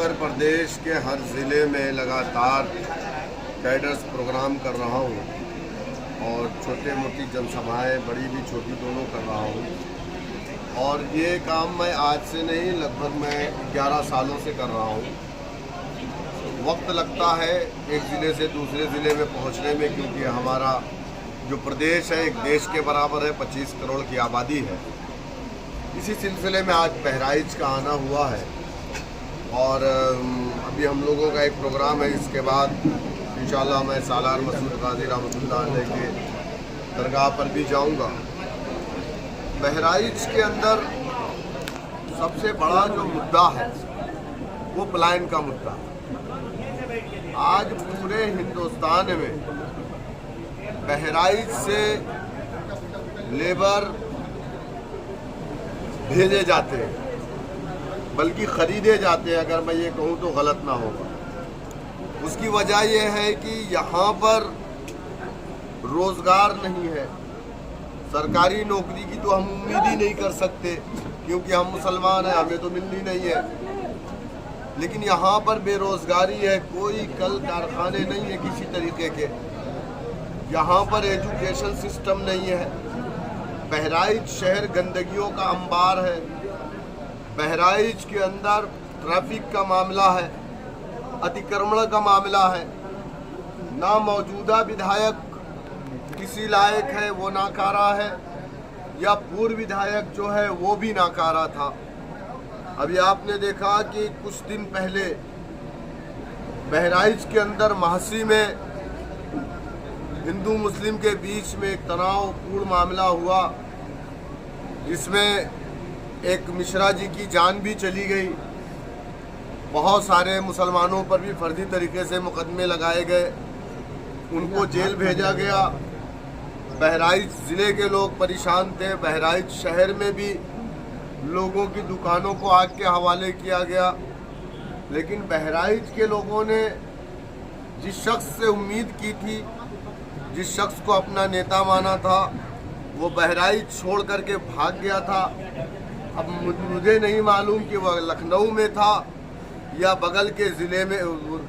उत्तर प्रदेश के हर ज़िले में लगातार कैडर्स प्रोग्राम कर रहा हूँ और छोटे मोटी जनसभाएं बड़ी भी छोटी दोनों कर रहा हूँ। और ये काम मैं आज से नहीं, लगभग मैं 11 सालों से कर रहा हूँ। वक्त लगता है एक ज़िले से दूसरे ज़िले में पहुँचने में, क्योंकि हमारा जो प्रदेश है एक देश के बराबर है, 25 करोड़ की आबादी है। इसी सिलसिले में आज बहराइच का आना हुआ है और अभी हम लोगों का एक प्रोग्राम है। इसके बाद इंशाल्लाह मैं सालार मसूद गाजी रहमतुल्लाह अलैह के दरगाह पर भी जाऊंगा। बहराइच के अंदर सबसे बड़ा जो मुद्दा है वो पलायन का मुद्दा है। आज पूरे हिंदुस्तान में बहराइच से लेबर भेजे जाते हैं, बल्कि ख़रीदे जाते हैं, अगर मैं ये कहूँ तो गलत ना होगा। उसकी वजह यह है कि यहाँ पर रोज़गार नहीं है। सरकारी नौकरी की तो हम उम्मीद ही नहीं कर सकते, क्योंकि हम मुसलमान हैं, हमें तो मिलनी नहीं है। लेकिन यहाँ पर बेरोज़गारी है, कोई कल कारखाने नहीं है किसी तरीके के। यहाँ पर एजुकेशन सिस्टम नहीं है। बहराइच शहर गंदगियों का अंबार है। बहराइच के अंदर ट्रैफिक का मामला है, अतिक्रमण का मामला है। ना मौजूदा विधायक किसी लायक है, वो नाकारा है, या पूर्व विधायक जो है वो भी नाकारा था। अभी आपने देखा कि कुछ दिन पहले बहराइच के अंदर महासी में हिंदू मुस्लिम के बीच में एक तनावपूर्ण मामला हुआ, जिसमें एक मिश्रा जी की जान भी चली गई। बहुत सारे मुसलमानों पर भी फर्जी तरीके से मुकदमे लगाए गए, उनको जेल भेजा गया। बहराइच ज़िले के लोग परेशान थे। बहराइच शहर में भी लोगों की दुकानों को आग के हवाले किया गया। लेकिन बहराइच के लोगों ने जिस शख्स से उम्मीद की थी, जिस शख्स को अपना नेता माना था, वो बहराइच छोड़ करके भाग गया था। अब मुझे नहीं मालूम कि वह लखनऊ में था या बगल के ज़िले में,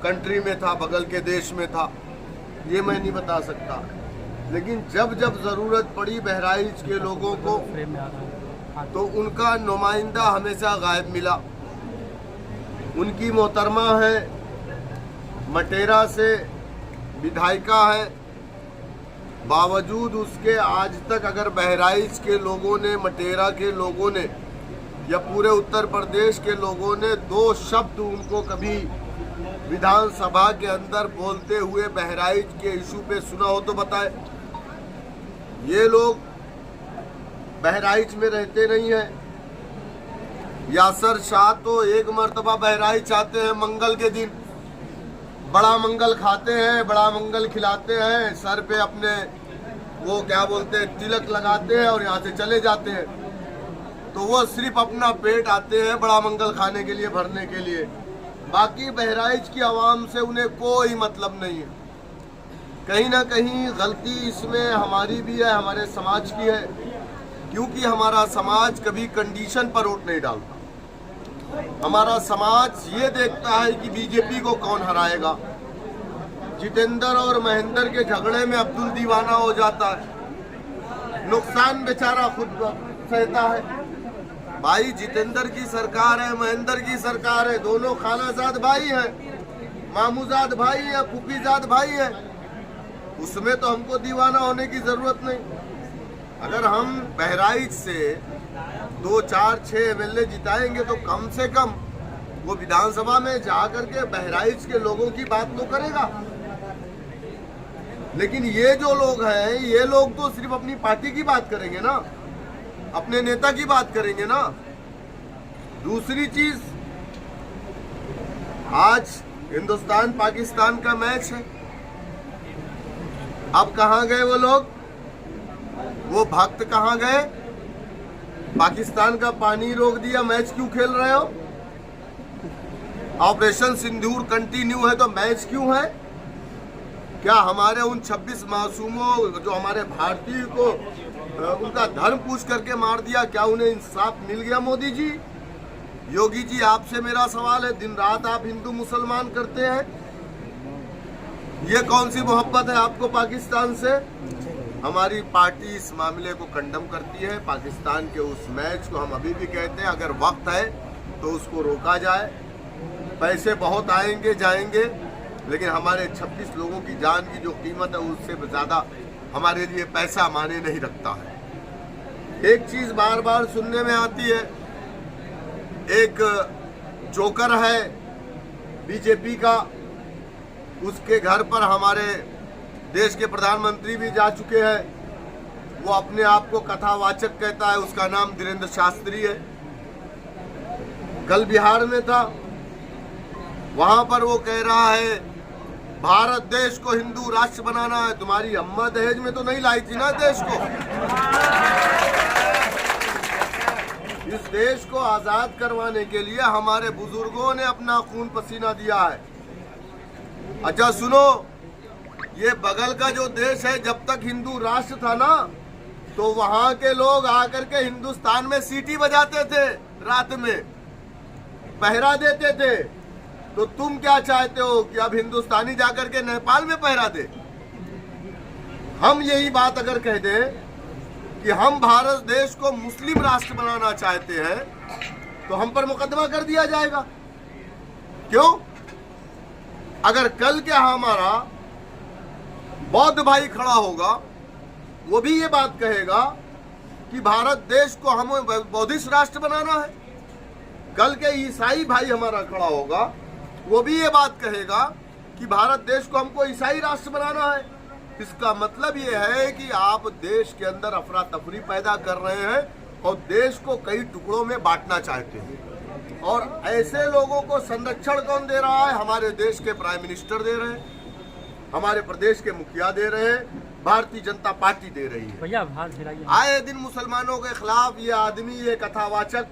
कंट्री में था, बगल के देश में था, ये मैं नहीं बता सकता। लेकिन जब जब ज़रूरत पड़ी बहराइच के लोगों को, तो उनका नुमाइंदा हमेशा गायब मिला। उनकी मोहतरमा है, मटेरा से विधायिका है, बावजूद उसके आज तक अगर बहराइच के लोगों ने, मटेरा के लोगों ने या पूरे उत्तर प्रदेश के लोगों ने 2 शब्द उनको कभी विधानसभा के अंदर बोलते हुए बहराइच के इशू पे सुना हो तो बताए। ये लोग बहराइच में रहते नहीं हैं। यासर शाह तो एक मर्तबा बहराइच आते हैं मंगल के दिन, बड़ा मंगल खाते हैं, बड़ा मंगल खिलाते हैं, सर पे अपने वो क्या बोलते हैं तिलक लगाते हैं और यहाँ से चले जाते हैं। तो वो सिर्फ अपना पेट आते हैं बड़ा मंगल खाने के लिए, भरने के लिए। बाकी बहराइच की आवाम से उन्हें कोई मतलब नहीं है। कहीं ना कहीं गलती इसमें हमारी भी है, हमारे समाज की है, क्योंकि हमारा समाज कभी कंडीशन पर वोट नहीं डालता। हमारा समाज ये देखता है कि बीजेपी को कौन हराएगा। जितेंद्र और महेंद्र के झगड़े में अब्दुल दीवाना हो जाता है, नुकसान बेचारा खुद सहता है। भाई जितेंद्र की सरकार है, महेंद्र की सरकार है, दोनों खालाजाद भाई हैं, मामूजाद भाई हैं, फूफीजाद भाई हैं। उसमें तो हमको दीवाना होने की जरूरत नहीं। अगर हम बहराइच से 2, 4, 6 MLA जिताएंगे तो कम से कम वो विधानसभा में जा करके बहराइच के लोगों की बात तो करेगा। लेकिन ये जो लोग हैं, ये लोग तो सिर्फ अपनी पार्टी की बात करेंगे ना, अपने नेता की बात करेंगे ना। दूसरी चीज, आज हिंदुस्तान पाकिस्तान का मैच है। अब कहाँ गए वो लोग, वो भक्त कहाँ गए? पाकिस्तान का पानी रोक दिया, मैच क्यों खेल रहे हो? ऑपरेशन सिंदूर कंटिन्यू है तो मैच क्यों है? क्या हमारे उन 26 मासूमों जो हमारे भारतीय को उनका धर्म पूछ करके मार दिया, क्या उन्हें इंसाफ मिल गया? मोदी जी, योगी जी, आपसे मेरा सवाल है, दिन रात आप हिंदू मुसलमान करते हैं, ये कौन सी मोहब्बत है आपको पाकिस्तान से? हमारी पार्टी इस मामले को कंडम करती है। पाकिस्तान के उस मैच को हम अभी भी कहते हैं, अगर वक्त है तो उसको रोका जाए। पैसे बहुत आएंगे जाएंगे, लेकिन हमारे 26 लोगों की जान की जो कीमत है उससे ज़्यादा हमारे लिए पैसा माने नहीं रखता है। एक चीज़ बार बार सुनने में आती है, एक जोकर है बीजेपी का, उसके घर पर हमारे देश के प्रधानमंत्री भी जा चुके हैं। वो अपने आप को कथावाचक कहता है, उसका नाम धीरेन्द्र शास्त्री है। कल बिहार में था, वहां पर वो कह रहा है भारत देश को हिंदू राष्ट्र बनाना है। तुम्हारी अम्मा दहेज में तो नहीं लाई थी ना देश को? इस देश को आजाद करवाने के लिए हमारे बुजुर्गों ने अपना खून पसीना दिया है। अच्छा सुनो, ये बगल का जो देश है, जब तक हिंदू राष्ट्र था ना, तो वहां के लोग आकर के हिंदुस्तान में सीटी बजाते थे, रात में पहरा देते थे। तो तुम क्या चाहते हो कि अब हिंदुस्तानी जाकर के नेपाल में पहरा दे? हम यही बात अगर कह दें कि हम भारत देश को मुस्लिम राष्ट्र बनाना चाहते हैं, तो हम पर मुकदमा कर दिया जाएगा। क्यों? अगर कल क्या हमारा बौद्ध भाई खड़ा होगा, वो भी ये बात कहेगा कि भारत देश को हमें बौद्धिस्ट राष्ट्र बनाना है। कल के ईसाई भाई हमारा खड़ा होगा, वो भी ये बात कहेगा कि भारत देश को हमको ईसाई राष्ट्र बनाना है। इसका मतलब ये है कि आप देश के अंदर अफरा तफरी पैदा कर रहे हैं और देश को कई टुकड़ों में बांटना चाहते हैं। और ऐसे लोगों को संरक्षण कौन दे रहा है? हमारे देश के प्राइम मिनिस्टर दे रहे हैं, हमारे प्रदेश के मुखिया दे रहे हैं, भारतीय जनता पार्टी दे रही है। आए दिन मुसलमानों के खिलाफ ये आदमी, ये कथावाचक,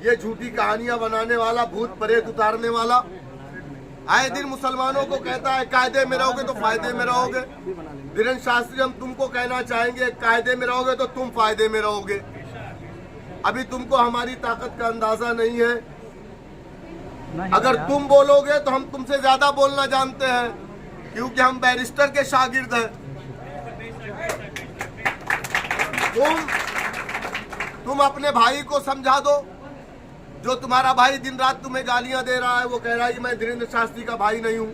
ये झूठी कहानियां बनाने वाला, भूत प्रेत उतारने वाला, आए दिन मुसलमानों को कहता है कायदे में रहोगे तो फायदे में रहोगे। धीरेन्द्र शास्त्री, हम तुमको कहना चाहेंगे, कायदे में रहोगे तो तुम फायदे में रहोगे। अभी तुमको हमारी ताकत का अंदाजा नहीं है। अगर तुम बोलोगे तो हम तुमसे ज्यादा बोलना जानते हैं, क्योंकि हम बैरिस्टर के शागिर्द हैं। तुम अपने भाई को समझा दो, जो तुम्हारा भाई दिन रात तुम्हें गालियां दे रहा है, वो कह रहा है कि मैं धीरेन्द्र शास्त्री का भाई नहीं हूं।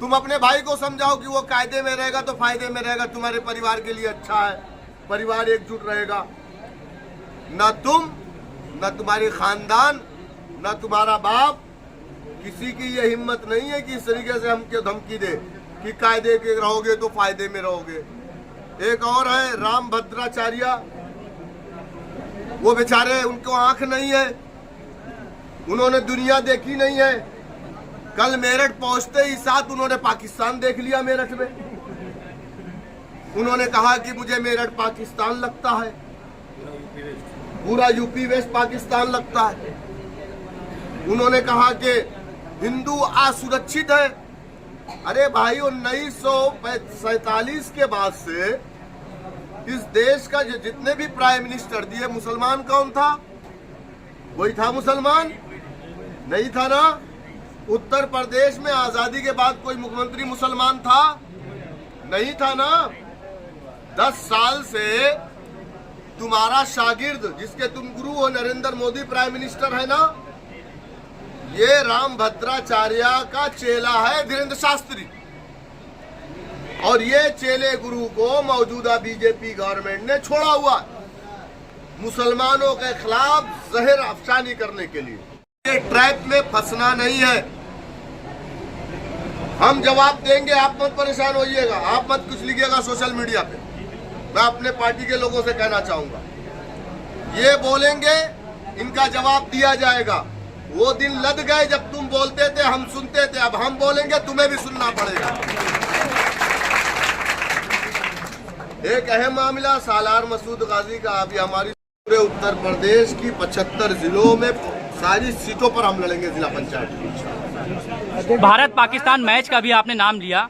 तुम अपने भाई को समझाओ कि वो कायदे में रहेगा तो फायदे में रहेगा, तुम्हारे परिवार के लिए अच्छा है, परिवार एकजुट रहेगा। न तुम, न तुम्हारी खानदान, न तुम्हारा बाप, किसी की ये हिम्मत नहीं है कि इस तरीके से हमको धमकी दे कि कायदे के रहोगे तो फायदे में रहोगे। एक और है राम भद्राचार्य, वो बेचारे, उनको आंख नहीं है, उन्होंने दुनिया देखी नहीं है। कल मेरठ पहुंचते ही साथ उन्होंने पाकिस्तान देख लिया। मेरठ में उन्होंने कहा कि मुझे मेरठ पाकिस्तान लगता है, पूरा यूपी वेस्ट पाकिस्तान लगता है। उन्होंने कहा कि हिंदू असुरक्षित है। अरे भाई, 1947 के बाद से इस देश का जितने भी प्राइम मिनिस्टर दिए, मुसलमान कौन था? वही था मुसलमान, नहीं था ना? उत्तर प्रदेश में आजादी के बाद कोई मुख्यमंत्री मुसलमान था? नहीं था ना? 10 साल से तुम्हारा शागिर्द, जिसके तुम गुरु हो, नरेंद्र मोदी प्राइम मिनिस्टर है ना, ये राम भद्राचार्य का चेला है धीरेन्द्र शास्त्री। और ये चेले गुरु को मौजूदा बीजेपी गवर्नमेंट ने छोड़ा हुआ मुसलमानों के खिलाफ जहर अफशानी करने के लिए। ये ट्रैप में फंसना नहीं है। हम जवाब देंगे, आप मत परेशान होइएगा, आप मत कुछ लिखिएगा सोशल मीडिया पे। मैं अपने पार्टी के लोगों से कहना चाहूंगा, ये बोलेंगे, इनका जवाब दिया जाएगा। वो दिन लद गए जब तुम बोलते थे, हम सुनते थे। अब हम बोलेंगे, तुम्हें भी सुनना पड़ेगा। एक अहम मामला सालार मसूद गाजी का। अभी हमारी पूरे उत्तर प्रदेश की 75 जिलों में सारी सीटों पर हम लड़ेंगे जिला पंचायत। भारत पाकिस्तान मैच का भी आपने नाम लिया।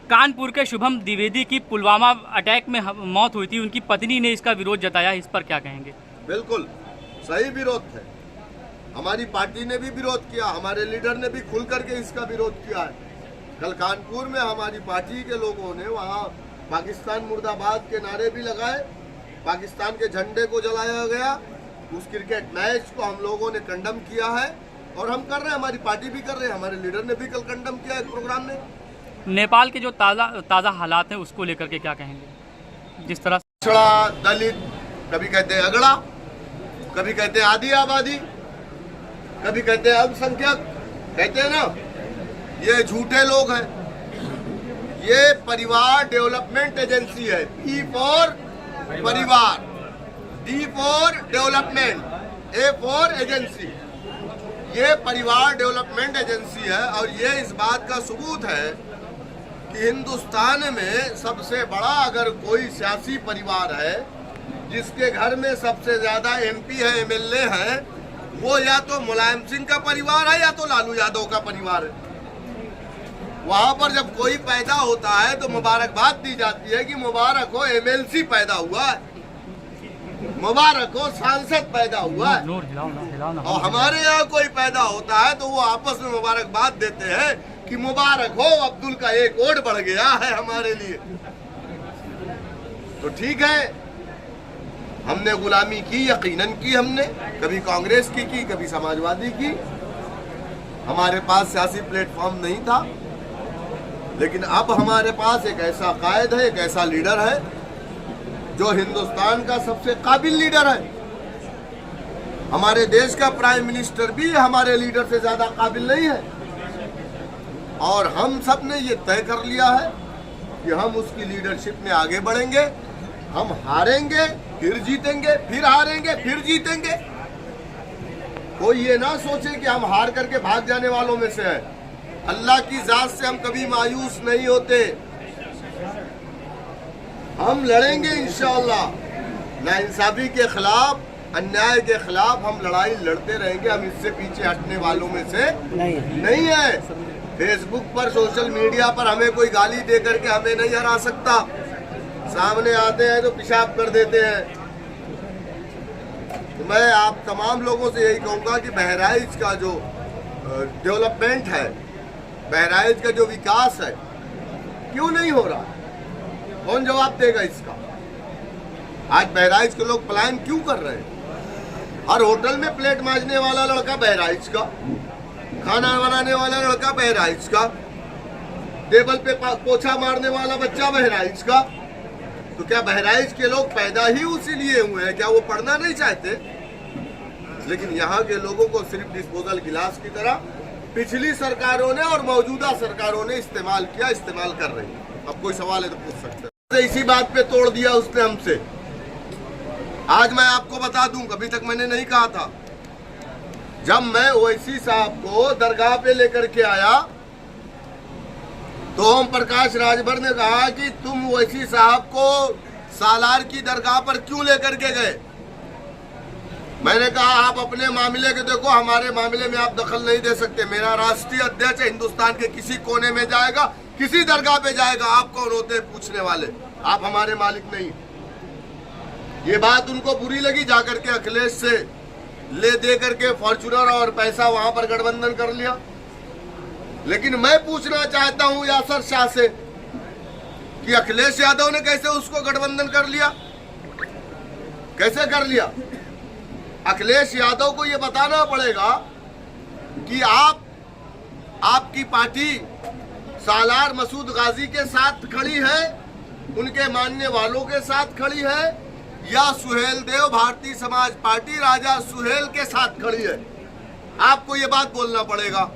कानपुर के शुभम द्विवेदी की पुलवामा अटैक में मौत हुई थी, उनकी पत्नी ने इसका विरोध जताया, इस पर क्या कहेंगे? बिल्कुल सही विरोध है। हमारी पार्टी ने भी विरोध किया, हमारे लीडर ने भी खुल करके इसका विरोध किया है। कल कानपुर में हमारी पार्टी के लोगों ने वहाँ पाकिस्तान मुर्दाबाद के नारे भी लगाए, पाकिस्तान के झंडे को जलाया गया। उस क्रिकेट मैच को हम लोगों ने कंडम किया है और हम कर रहे हैं, हमारी पार्टी भी कर रहे हैं, हमारे लीडर ने भी कल कंडम किया एक प्रोग्राम में। नेपाल के जो ताज़ा हालात हैं उसको लेकर के क्या कहेंगे? जिस तरह पिछड़ा, दलित, कभी कहते हैं अगड़ा, कभी कहते हैं आधी आबादी, कभी कहते हैं अल्पसंख्यक, कहते हैं ना, ये झूठे लोग हैं। ये परिवार डेवलपमेंट एजेंसी है, पी फॉर परिवार, D for development, A for agency. ये परिवार डेवलपमेंट एजेंसी है और ये इस बात का सबूत है कि हिंदुस्तान में सबसे बड़ा अगर कोई सियासी परिवार है जिसके घर में सबसे ज्यादा एमपी है, एमएलए है, वो या तो मुलायम सिंह का परिवार है या तो लालू यादव का परिवार है। वहां पर जब कोई पैदा होता है तो मुबारकबाद दी जाती है कि मुबारक हो एमएलसी पैदा हुआ है, मुबारक हो सांसद पैदा हुआ है। और हमारे यहाँ कोई पैदा होता है तो वो आपस में मुबारकबाद देते हैं कि मुबारक हो अब्दुल का एक वोट बढ़ गया है हमारे लिए। तो ठीक है, हमने गुलामी की, यकीनन की, हमने कभी कांग्रेस की, कभी समाजवादी की। हमारे पास सियासी प्लेटफॉर्म नहीं था, लेकिन अब हमारे पास एक ऐसा कायद है, एक ऐसा लीडर है जो हिंदुस्तान का सबसे काबिल लीडर है। हमारे देश का प्राइम मिनिस्टर भी हमारे लीडर से ज्यादा काबिल नहीं है। और हम सब ने ये तय कर लिया है कि हम उसकी लीडरशिप में आगे बढ़ेंगे। हम हारेंगे, फिर जीतेंगे, फिर हारेंगे, फिर जीतेंगे। कोई ये ना सोचे कि हम हार करके भाग जाने वालों में से है। अल्लाह की जात से हम कभी मायूस नहीं होते। हम लड़ेंगे इंशाअल्लाह। नाइंसाफी के खिलाफ, अन्याय के खिलाफ हम लड़ाई लड़ते रहेंगे। हम इससे पीछे हटने वालों में से नहीं है। फेसबुक पर, सोशल मीडिया पर हमें कोई गाली दे करके हमें नहीं हरा सकता। सामने आते हैं तो पेशाब कर देते हैं। तो मैं आप तमाम लोगों से यही कहूँगा कि बहराइच का जो डेवलपमेंट है, बहराइच का जो विकास है, क्यों नहीं हो रहा? कौन जवाब देगा इसका? आज बहराइच के लोग पलायन क्यों कर रहे हैं? हर होटल में प्लेट मांजने वाला लड़का बहराइच का, खाना बनाने वाला लड़का बहराइच का, टेबल पे पोछा मारने वाला बच्चा बहराइच का। तो क्या बहराइच के लोग पैदा ही उसी लिए हुए हैं? क्या वो पढ़ना नहीं चाहते? लेकिन यहाँ के लोगों को सिर्फ डिस्पोजल गिलास की तरह पिछली सरकारों ने और मौजूदा सरकारों ने इस्तेमाल किया, इस्तेमाल कर रही है। अब कोई सवाल है तो पूछ सकते हैं। इसी बात पे तोड़ दिया उसने हमसे। आज मैं आपको बता दूं, कभी तक मैंने नहीं कहा था। जब मैं ओवैसी साहब को दरगाह पे लेकर के आया तो ओम प्रकाश राजभर ने कहा कि तुम ओवैसी साहब को सालार की दरगाह पर क्यों लेकर के गए? मैंने कहा आप अपने मामले के देखो, हमारे मामले में आप दखल नहीं दे सकते। मेरा राष्ट्रीय अध्यक्ष हिंदुस्तान के किसी कोने में जाएगा, किसी दरगाह पे जाएगा, आप कौन होते हैं पूछने वाले? आप हमारे मालिक नहीं। ये बात उनको बुरी लगी, जाकर के अखिलेश से ले दे करके फॉर्चूनर और पैसा वहां पर गठबंधन कर लिया। लेकिन मैं पूछना चाहता हूं यासर शाह से कि अखिलेश यादव ने कैसे उसको गठबंधन कर लिया? कैसे कर लिया? अखिलेश यादव को यह बताना पड़ेगा कि आपकी पार्टी सालार मसूद गाजी के साथ खड़ी है, उनके मानने वालों के साथ खड़ी है, या सुहेल देव भारतीय समाज पार्टी राजा सुहेल के साथ खड़ी है। आपको ये बात बोलना पड़ेगा।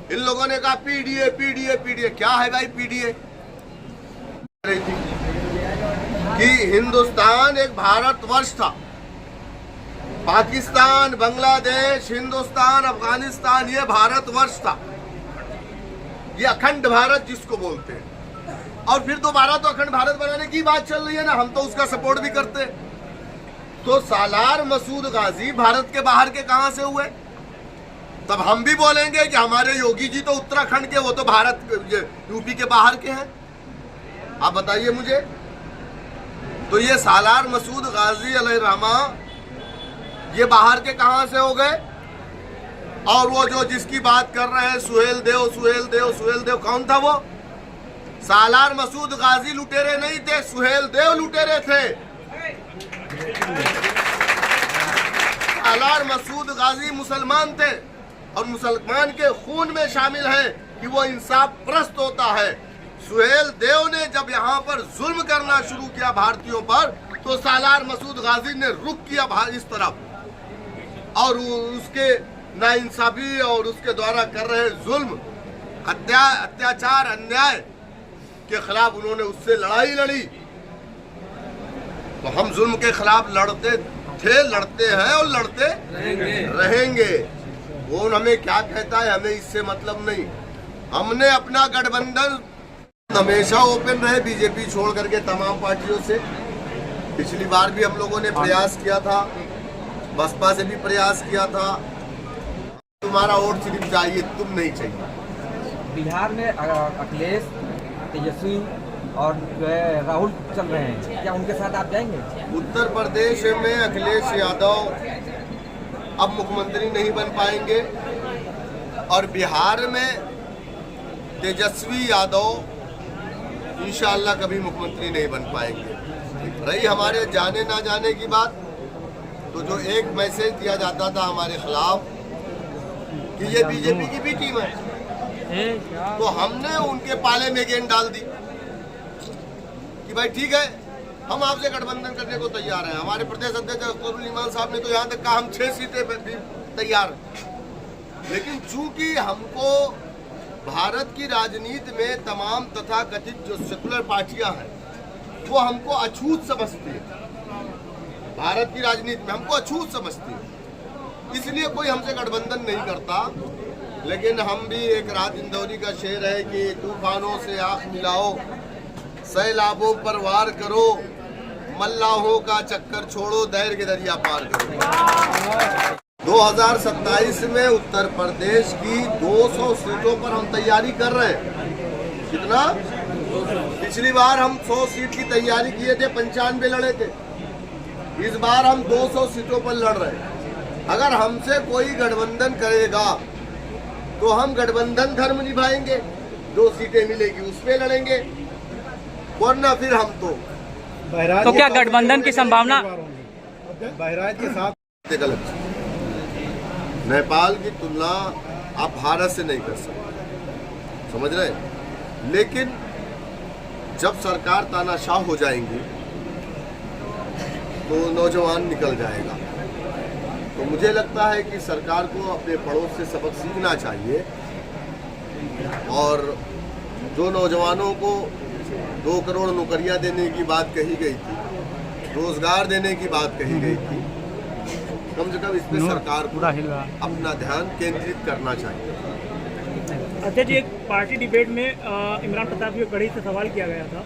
इन लोगों ने कहा पीडीए पीडीए पीडीए। क्या है भाई पीडीए? कि हिंदुस्तान एक भारतवर्ष था, पाकिस्तान, बांग्लादेश, हिंदुस्तान, अफगानिस्तान ये भारतवर्ष था। ये अखंड भारत जिसको बोलते हैं। और फिर दोबारा तो अखंड भारत बनाने की बात चल रही है ना, हम तो उसका सपोर्ट भी करते। तो सालार मसूद गाजी भारत के बाहर के कहां से हुए? तब हम भी बोलेंगे कि हमारे योगी जी तो उत्तराखंड के, वो तो भारत यूपी के बाहर के हैं। आप बताइए मुझे। तो ये सालार मसूद गाजी अलैहिर्रहमा ये बाहर के कहां से हो गए? और वो जो जिसकी बात कर रहे हैं सुहेल देव, सुहेल देव, सुहेल देव, कौन था वो? सालार मसूद गाजी लुटेरे नहीं थे, सुहेल देव लुटेरे थे। सालार मसूद गाजी मुसलमान थे और मुसलमान के खून में शामिल है कि वो इंसाफ परस्त होता है। सुहेल देव ने जब यहाँ पर जुल्म करना शुरू किया भारतीयों पर, तो सालार मसूद गाजी ने रुख किया इस तरफ और उसके नाइंसाफी और उसके द्वारा कर रहे जुल्म, अत्याचार, अन्याय के खिलाफ उन्होंने उससे लड़ाई लड़ी। तो हम जुल्म के खिलाफ लड़ते थे, लड़ते हैं और लड़ते रहेंगे। वो हमें क्या कहता है, हमें इससे मतलब नहीं। हमने अपना गठबंधन हमेशा ओपन रहे बीजेपी छोड़ करके तमाम पार्टियों से। पिछली बार भी हम लोगों ने प्रयास किया था, बसपा से भी प्रयास किया था। तुम्हारा वोट सिर्फ चाहिए, तुम नहीं चाहिए। बिहार में अखिलेश, तेजस्वी और राहुल चल रहे हैं, क्या उनके साथ आप जाएंगे? उत्तर प्रदेश में अखिलेश यादव अब मुख्यमंत्री नहीं बन पाएंगे और बिहार में तेजस्वी यादव इंशाअल्लाह कभी मुख्यमंत्री नहीं बन पाएंगे। रही हमारे जाने ना जाने की बात, तो जो एक मैसेज दिया जाता था हमारे खिलाफ कि ये बीजेपी की भी टीम है, तो हमने उनके पाले में गेंद डाल दी कि भाई ठीक है, हम आपसे गठबंधन करने को तैयार हैं। हमारे प्रदेश अध्यक्ष अख्तरुल इमान साहब ने तो यहाँ तक कहा हम 6 सीटें पर भी तैयार। लेकिन चूंकि हमको भारत की राजनीति में तमाम तथाकथित जो सेकुलर पार्टियां हैं वो हमको अछूत समझती है, भारत की राजनीति में हमको अछूत समझती है, इसलिए कोई हमसे गठबंधन नहीं करता। लेकिन हम भी एक रात इंदौरी का शेर है कि तूफानों से आंख मिलाओ, सैलाबों पर वार करो, मल्लाहों का चक्कर छोड़ो, धैर्य के दरिया पार करो। 2027 में उत्तर प्रदेश की 200 सीटों पर हम तैयारी कर रहे हैं। कितना? पिछली बार हम 100 सीट की तैयारी किए थे, 95 लड़े थे। इस बार हम 200 सीटों पर लड़ रहे हैं। अगर हमसे कोई गठबंधन करेगा तो हम गठबंधन धर्म निभाएंगे, 2 सीटें मिलेगी उस पे लड़ेंगे, वरना फिर हम तो क्या गठबंधन की संभावना? बहराइच के साथ गलत। नेपाल की तुलना आप भारत से नहीं कर सकते, समझ रहे हैं? लेकिन जब सरकार तानाशाह हो जाएंगी तो नौजवान निकल जाएगा। तो मुझे लगता है कि सरकार को अपने पड़ोस से सबक सीखना चाहिए और जो नौजवानों को 2 करोड़ नौकरियां देने की बात कही गई थी, रोजगार देने की बात कही गई थी, कम से कम इस पे सरकार को अपना ध्यान केंद्रित करना चाहिए। अध्यक्ष जी, एक पार्टी डिबेट में इमरान प्रताप की कड़ी से सवाल किया गया था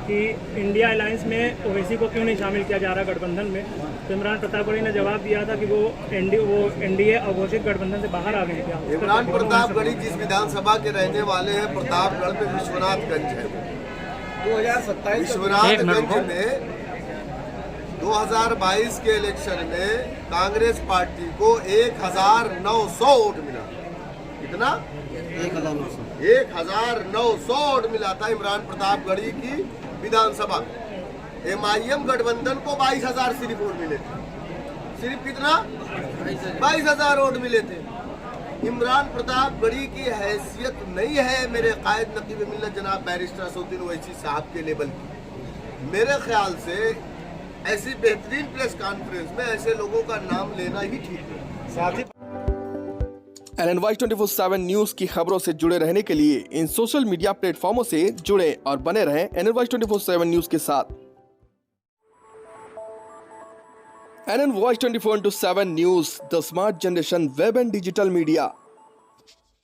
कि इंडिया अलायंस में ओवैसी को क्यों नहीं शामिल किया जा रहा गठबंधन में, तो इमरान प्रतापगढ़ी ने जवाब दिया था कि वो एनडीए अघोषित गठबंधन से बाहर आ गए। क्या इमरान प्रतापगढ़ी जिस विधानसभा के रहने वाले हैं, प्रतापगढ़ में विश्वनाथगंज है, 2027 विश्वनाथगंज में 2022 के इलेक्शन में कांग्रेस पार्टी को 1900 वोट मिला। कितना? 1900 वोट मिला था इमरान प्रतापगढ़ी की विधानसभा। MIM गठबंधन को 22,000 सिर्फ वोट मिले थे। सिर्फ कितना? 22,000 वोट मिले थे। इमरान प्रतापगढ़ी की हैसियत नहीं है मेरे कायद नकीब मिल्लत जनाब बैरिस्टर असदुद्दीन ओवैसी साहब के लेवल की। मेरे ख्याल से ऐसी बेहतरीन प्रेस कॉन्फ्रेंस में ऐसे लोगों का नाम लेना ही ठीक है। साथ ही NNY 24/7 न्यूज की खबरों से जुड़े रहने के लिए इन सोशल मीडिया प्लेटफॉर्मों से जुड़े और बने रहें NNY 24/7 न्यूज के साथ। NNY 24/7 news, the smart generation web and digital media.